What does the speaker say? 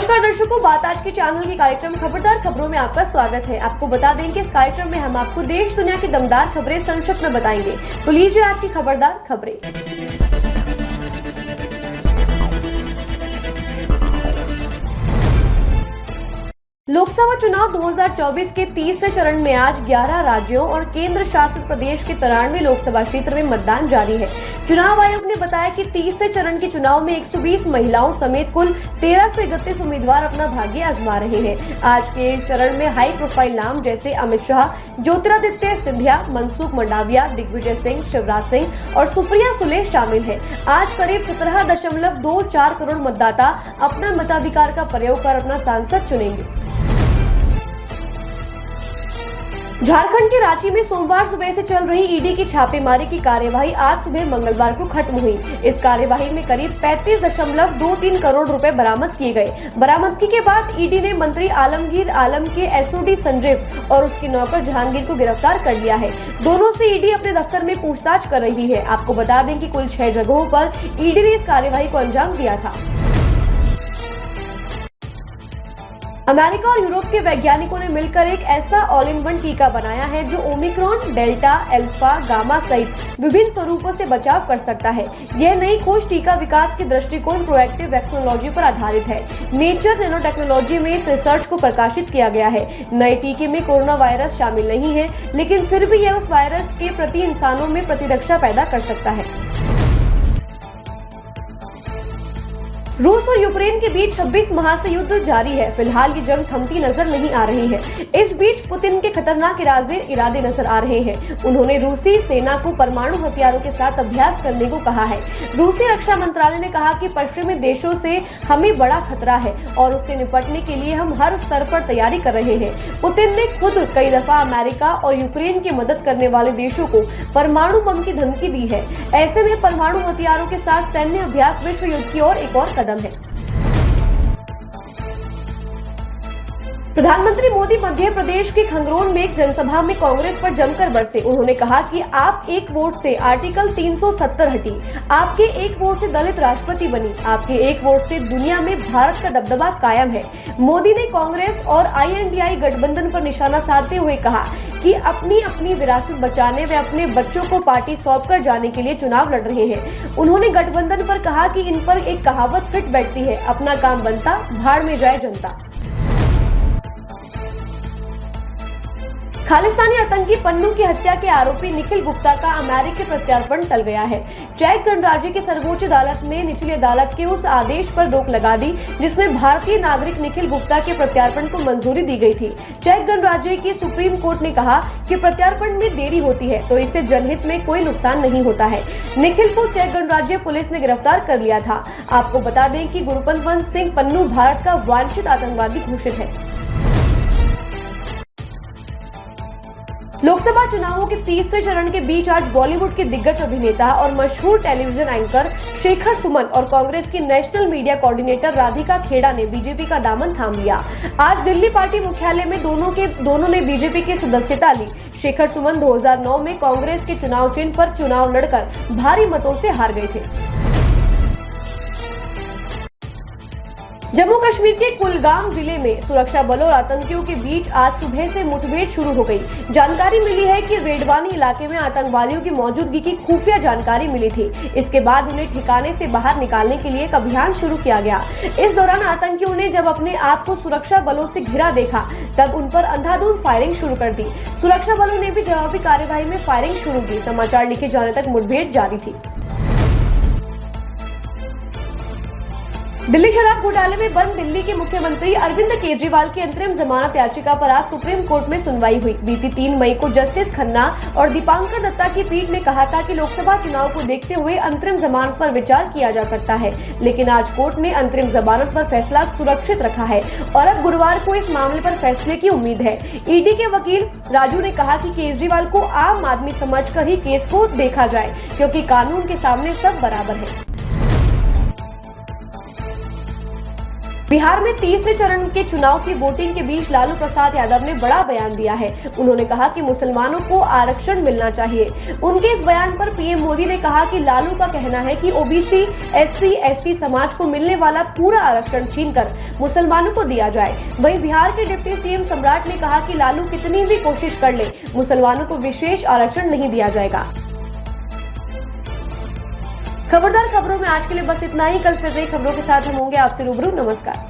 नमस्कार दर्शकों, बात आज के चैनल के कार्यक्रम खबरदार खबरों में आपका स्वागत है। आपको बता दें कि इस कार्यक्रम में हम आपको देश दुनिया की दमदार खबरें संक्षिप्त में बताएंगे। तो लीजिए आज की खबरदार खबरें। लोकसभा चुनाव 2024 के तीसरे चरण में आज 11 राज्यों और केंद्र शासित प्रदेश के 93 लोकसभा क्षेत्र में मतदान जारी है। चुनाव आयोग ने बताया कि तीसरे चरण के चुनाव में 120 महिलाओं समेत कुल 1331 उम्मीदवार अपना भाग्य आजमा रहे हैं। आज के इस चरण में हाई प्रोफाइल नाम जैसे अमित शाह, ज्योतिरादित्य सिंधिया, मनसुख मंडाविया, दिग्विजय सिंह, शिवराज सिंह और सुप्रिया सुले शामिल हैं। आज करीब 17.24 करोड़ मतदाता अपना मताधिकार का प्रयोग कर अपना सांसद चुनेंगे। झारखंड के रांची में सोमवार सुबह से चल रही ईडी की छापेमारी की कार्यवाही आज सुबह मंगलवार को खत्म हुई। इस कार्यवाही में करीब 35.23 करोड़ रुपए बरामद किए गए। बरामदगी के बाद ईडी ने मंत्री आलमगीर आलम के एसओडी संजीव और उसके नौकर जहांगीर को गिरफ्तार कर लिया है। दोनों से ईडी अपने दफ्तर में पूछताछ कर रही है। आपको बता दें कि कुल 6 जगहों पर ईडी ने इस कार्यवाही को अंजाम दिया था। अमेरिका और यूरोप के वैज्ञानिकों ने मिलकर एक ऐसा ऑल इन वन टीका बनाया है जो ओमिक्रॉन, डेल्टा, अल्फा, गामा सहित विभिन्न स्वरूपों से बचाव कर सकता है। यह नई खोज टीका विकास के दृष्टिकोण प्रोएक्टिव वैक्सीनोलॉजी पर आधारित है। नेचर नैनो टेक्नोलॉजी में इस रिसर्च को प्रकाशित किया गया है। नए टीके में कोरोना वायरस शामिल नहीं है, लेकिन फिर भी यह उस वायरस के प्रति इंसानों में प्रतिरक्षा पैदा कर सकता है। रूस और यूक्रेन के बीच 26 माह से युद्ध जारी है। फिलहाल ये जंग थमती नजर नहीं आ रही है। इस बीच पुतिन के खतरनाक इरादे नजर आ रहे हैं। उन्होंने रूसी सेना को परमाणु हथियारों के साथ अभ्यास करने को कहा है। रूसी रक्षा मंत्रालय ने कहा कि पश्चिमी देशों से हमें बड़ा खतरा है और उससे निपटने के लिए हम हर स्तर पर तैयारी कर रहे हैं। पुतिन ने खुद कई दफा अमेरिका और यूक्रेन की मदद करने वाले देशों को परमाणु बम की धमकी दी है। ऐसे में परमाणु हथियारों के साथ सैन्य अभ्यास विश्व युद्ध की ओर एक और कदम है। प्रधानमंत्री मोदी मध्य प्रदेश के खंगरौन में एक जनसभा में कांग्रेस पर जमकर बरसे। उन्होंने कहा कि आप एक वोट से आर्टिकल 370 हटी, आपके एक वोट से दलित राष्ट्रपति बनी, आपके एक वोट से दुनिया में भारत का दबदबा कायम है। मोदी ने कांग्रेस और INDI गठबंधन पर निशाना साधते हुए कहा कि अपनी विरासत बचाने व अपने बच्चों को पार्टी सौंप कर जाने के लिए चुनाव लड़ रहे हैं। उन्होंने गठबंधन पर कहा कि इन पर एक कहावत फिट बैठती है, अपना काम बनता, भाड़ में जाए जनता। खालिस्तानी आतंकी पन्नू की हत्या के आरोपी निखिल गुप्ता का अमेरिकी प्रत्यार्पण टल गया है। चेक गणराज्य की सर्वोच्च अदालत ने निचली अदालत के उस आदेश पर रोक लगा दी जिसमें भारतीय नागरिक निखिल गुप्ता के प्रत्यार्पण को मंजूरी दी गई थी। चेक गणराज्य की सुप्रीम कोर्ट ने कहा कि प्रत्यार्पण में देरी होती है तो इससे जनहित में कोई नुकसान नहीं होता है। निखिल को चेक गणराज्य पुलिस ने गिरफ्तार कर लिया था। आपको बता दें कि गुरुपंत सिंह पन्नू भारत का वांछित आतंकवादी घोषित है। लोकसभा चुनावों के तीसरे चरण के बीच आज बॉलीवुड के दिग्गज अभिनेता और मशहूर टेलीविजन एंकर शेखर सुमन और कांग्रेस की national media coordinator Radhika Khera ने बीजेपी का दामन थाम लिया। आज दिल्ली पार्टी मुख्यालय में दोनों ने बीजेपी की सदस्यता ली। शेखर सुमन 2009 में कांग्रेस के चुनाव चिन्ह पर चुनाव लड़कर भारी मतों से हार गए थे। जम्मू कश्मीर के कुलगाम जिले में सुरक्षा बलों और आतंकियों के बीच आज सुबह से मुठभेड़ शुरू हो गई। जानकारी मिली है कि रेडवानी इलाके में आतंकवादियों की मौजूदगी की खुफिया जानकारी मिली थी। इसके बाद उन्हें ठिकाने से बाहर निकालने के लिए एक अभियान शुरू किया गया। इस दौरान आतंकियों ने जब अपने आप को सुरक्षा बलों से घिरा देखा तब उन पर अंधाधुंध फायरिंग शुरू कर दी। सुरक्षा बलों ने भी जवाबी कार्यवाही में फायरिंग शुरू की। समाचार लिखे जाने तक मुठभेड़ जारी थी। दिल्ली शराब घोटाले में बंद दिल्ली के मुख्यमंत्री अरविंद केजरीवाल की अंतरिम जमानत याचिका पर आज सुप्रीम कोर्ट में सुनवाई हुई। बीती 3 मई को जस्टिस खन्ना और दीपांकर दत्ता की पीठ ने कहा था कि लोकसभा चुनाव को देखते हुए अंतरिम जमानत पर विचार किया जा सकता है, लेकिन आज कोर्ट ने अंतरिम जमानत पर फैसला सुरक्षित रखा है और अब गुरुवार को इस मामले पर फैसले की उम्मीद है। ईडी के वकील राजू ने कहा कि केजरीवाल को आम आदमी समझकर ही केस को देखा जाए, क्योंकि कानून के सामने सब बराबर है। बिहार में तीसरे चरण के चुनाव की वोटिंग के बीच लालू प्रसाद यादव ने बड़ा बयान दिया है। उन्होंने कहा कि मुसलमानों को आरक्षण मिलना चाहिए। उनके इस बयान पर पीएम मोदी ने कहा कि लालू का कहना है कि ओबीसी, एससी, एसटी समाज को मिलने वाला पूरा आरक्षण छीनकर मुसलमानों को दिया जाए। वहीं बिहार के डिप्टी सीएम सम्राट ने कहा कि लालू कितनी भी कोशिश कर ले, मुसलमानों को विशेष आरक्षण नहीं दिया जाएगा। खबरदार खबरों में आज के लिए बस इतना ही। कल फिर नई खबरों के साथ हम होंगे आपसे रूबरू। नमस्कार।